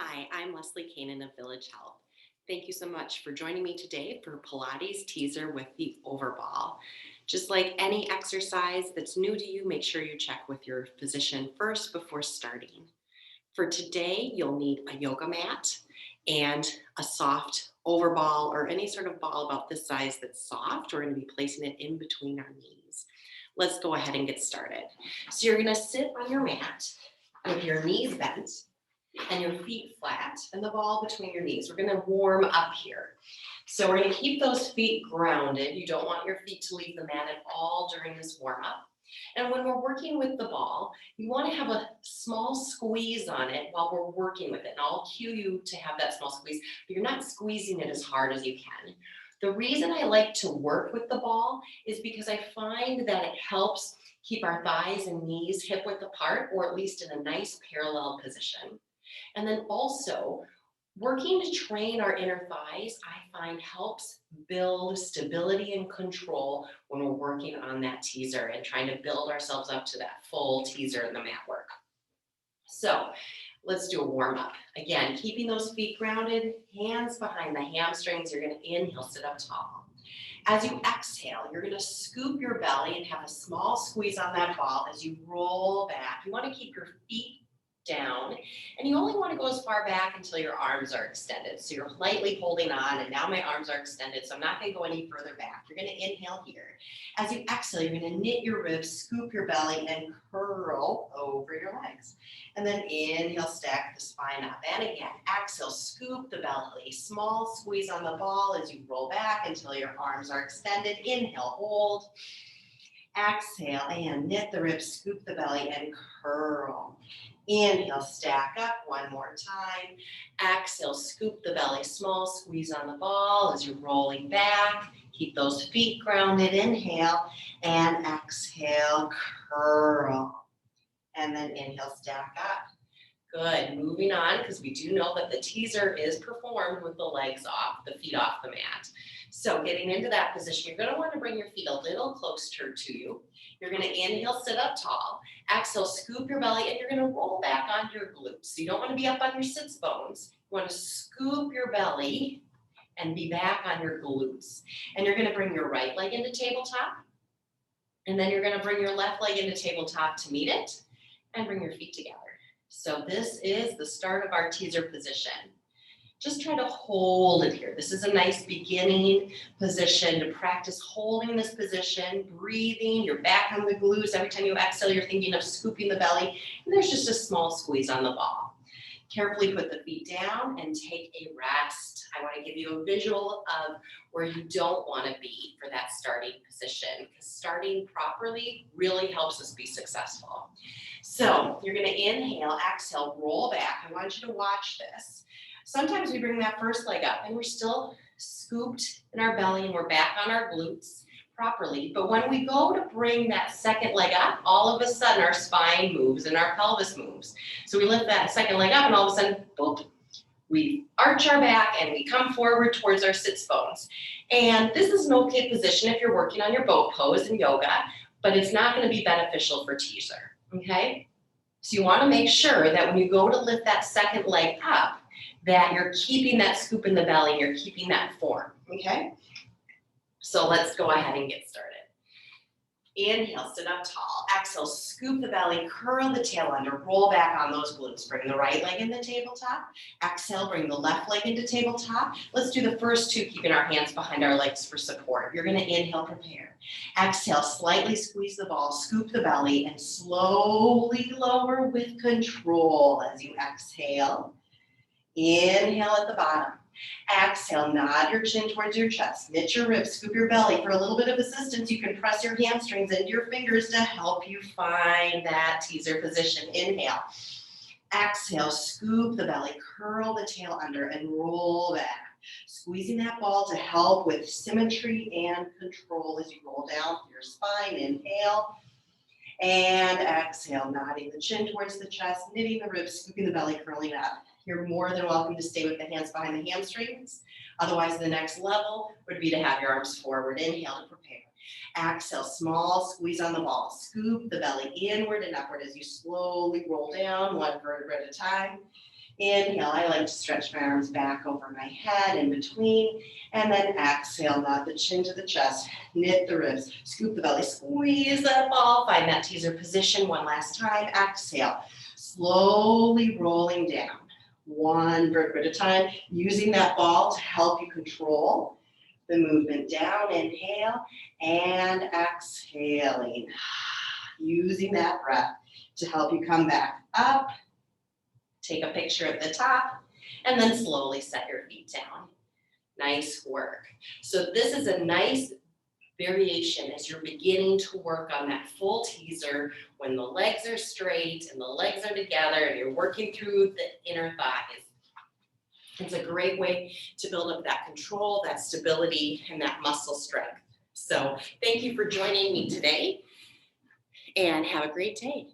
Hi, I'm Lesley Koehnen of Village Health. Thank you so much for joining me today for Pilates teaser with the Overball. Just like any exercise that's new to you, make sure you check with your physician first before starting. For today, you'll need a yoga mat and a soft overball or any sort of ball about this size that's soft. We're going to be placing it in between our knees. Let's go ahead and get started. So you're going to sit on your mat with your knees bent and your feet flat and the ball between your knees. We're going to warm up here. So we're going to keep those feet grounded. You don't want your feet to leave the mat at all during this warm up. And when we're working with the ball, you want to have a small squeeze on it while we're working with it. And I'll cue you to have that small squeeze, but you're not squeezing it as hard as you can. The reason I like to work with the ball is because I find that it helps keep our thighs and knees hip width apart, or at least in a nice parallel position. And then also, working to train our inner thighs, I find helps build stability and control when we're working on that teaser and trying to build ourselves up to that full teaser in the mat work. So let's do a warm up. Again, keeping those feet grounded, hands behind the hamstrings. You're going to inhale, sit up tall. As you exhale, you're going to scoop your belly and have a small squeeze on that ball as you roll back. You want to keep your feet down, and you only want to go as far back until your arms are extended. So you're lightly holding on, and now my arms are extended, so I'm not going to go any further back. You're going to inhale here. As you exhale, you're going to knit your ribs, scoop your belly, and curl over your legs. And then inhale, stack the spine up. And again, exhale, scoop the belly. Small squeeze on the ball as you roll back until your arms are extended. Inhale, hold. Exhale, and knit the ribs, scoop the belly, and curl. Inhale, stack up one more time. Exhale, scoop the belly, small squeeze on the ball as you're rolling back. Keep those feet grounded. Inhale, and exhale, curl. And then inhale, stack up. Good. Moving on, because we do know that the teaser is performed with the legs off, the feet off the mat. So getting into that position, you're going to want to bring your feet a little closer to you. You're going to inhale, sit up tall. Exhale, scoop your belly, and you're going to roll back onto your glutes. So you don't want to be up on your sits bones. You want to scoop your belly and be back on your glutes. And you're going to bring your right leg into tabletop. And then you're going to bring your left leg into tabletop to meet it and bring your feet together. So this is the start of our teaser position. Just try to hold it here. This is a nice beginning position to practice holding this position, breathing. You're back on the glutes. Every time you exhale, you're thinking of scooping the belly. And there's just a small squeeze on the ball. Carefully put the feet down and take a rest. I want to give you a visual of where you don't want to be for that starting position, because starting properly really helps us be successful. So you're going to inhale, exhale, roll back. I want you to watch this. Sometimes we bring that first leg up and we're still scooped in our belly and we're back on our glutes properly. But when we go to bring that second leg up, all of a sudden our spine moves and our pelvis moves. So we lift that second leg up and all of a sudden, boop, we arch our back and we come forward towards our sits bones. And this is an okay position if you're working on your boat pose in yoga, but it's not going to be beneficial for teaser, okay? So you want to make sure that when you go to lift that second leg up, that you're keeping that scoop in the belly and you're keeping that form, okay? So let's go ahead and get started. Inhale, sit up tall. Exhale, scoop the belly, curl the tail under, roll back on those glutes. Bring the right leg into tabletop. Exhale, bring the left leg into tabletop. Let's do the first two, keeping our hands behind our legs for support. You're going to inhale, prepare. Exhale, slightly squeeze the ball, scoop the belly, and slowly lower with control as you exhale. Inhale at the bottom. Exhale, nod your chin towards your chest. Knit your ribs, scoop your belly. For a little bit of assistance, you can press your hamstrings into your fingers to help you find that teaser position. Inhale. Exhale, scoop the belly, curl the tail under, and roll back. Squeezing that ball to help with symmetry and control as you roll down your spine. Inhale. And exhale, nodding the chin towards the chest, knitting the ribs, scooping the belly, curling up. You're more than welcome to stay with the hands behind the hamstrings. Otherwise, the next level would be to have your arms forward. Inhale to prepare. Exhale, small squeeze on the ball. Scoop the belly inward and upward as you slowly roll down, one vertebra at a time. Inhale, I like to stretch my arms back over my head in between, and then exhale, nod the chin to the chest, knit the ribs, scoop the belly, squeeze that ball, find that teaser position one last time, exhale, slowly rolling down, one vertebra at a time, using that ball to help you control the movement down, inhale, and exhaling, using that breath to help you come back up. Take a picture at the top, and then slowly set your feet down. Nice work. So this is a nice variation as you're beginning to work on that full teaser when the legs are straight and the legs are together and you're working through the inner thighs. It's a great way to build up that control, that stability, and that muscle strength. So thank you for joining me today, and have a great day.